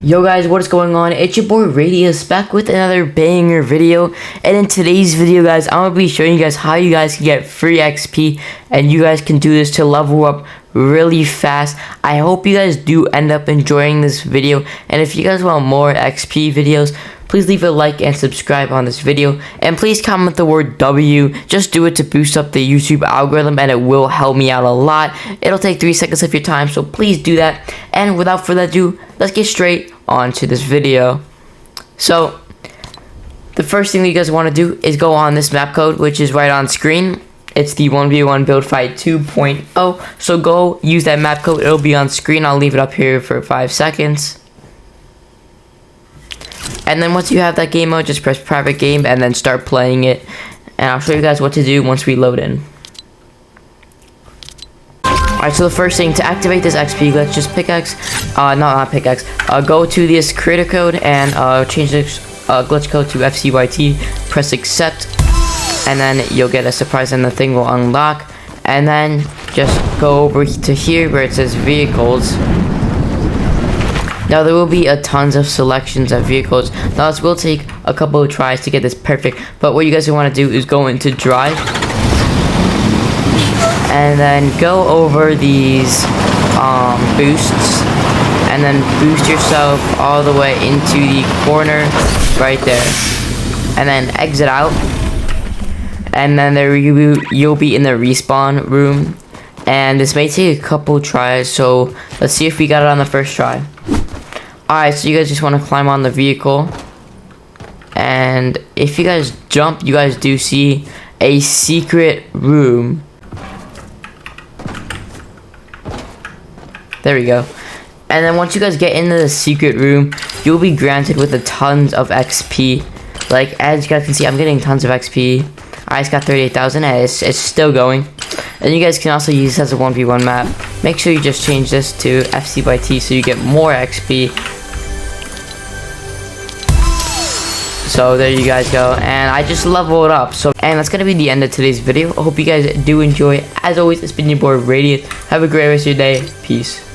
Yo guys, what is going on? It's your boy Radius back with another banger video. And in today's video guys, I'm going to be showing you guys how you guys can get free XP. And you guys can do this to level up really fast. I hope you guys do end up enjoying this video. And if you guys want more XP videos, please leave a like and subscribe on this video. And please comment the word W. Just do it to boost up the YouTube algorithm and it will help me out a lot. It'll take 3 seconds of your time, so please do that. And without further ado, let's get straight on to this video. So the first thing that you guys want to do is go on this map code, which is right on screen. It's the 1v1 build fight 2.0. So go use that map code. It'll be on screen. I'll leave it up here for 5 seconds. And then once you have that game mode, just press private game and then start playing it. And I'll show you guys what to do once we load in. Alright, so the first thing, to activate this XP glitch, just pickaxe, not pickaxe, go to this creator code and change the glitch code to FCYT, press accept, and then you'll get a surprise and the thing will unlock. And then just go over to here where it says vehicles. Now there will be a tons of selections of vehicles. Now this will take a couple of tries to get this perfect, but what you guys want to do is go into drive and then go over these boosts and then boost yourself all the way into the corner right there and then exit out, and then there you'll be in the respawn room, and this may take a couple tries, so let's see if we got it on the first try. Alright, so you guys just want to climb on the vehicle, and if you guys jump, you guys do see a secret room. There we go. And then once you guys get into the secret room, you'll be granted with a tons of XP. Like, as you guys can see, I'm getting tons of XP. I just got 38,000 and it's still going. And you guys can also use this as a 1v1 map. Make sure you just change this to FCYT so you get more XP. So there you guys go, and I just leveled up. And that's gonna be the end of today's video. I hope you guys do enjoy. As always, it's been your boy Radiant. Have a great rest of your day. Peace.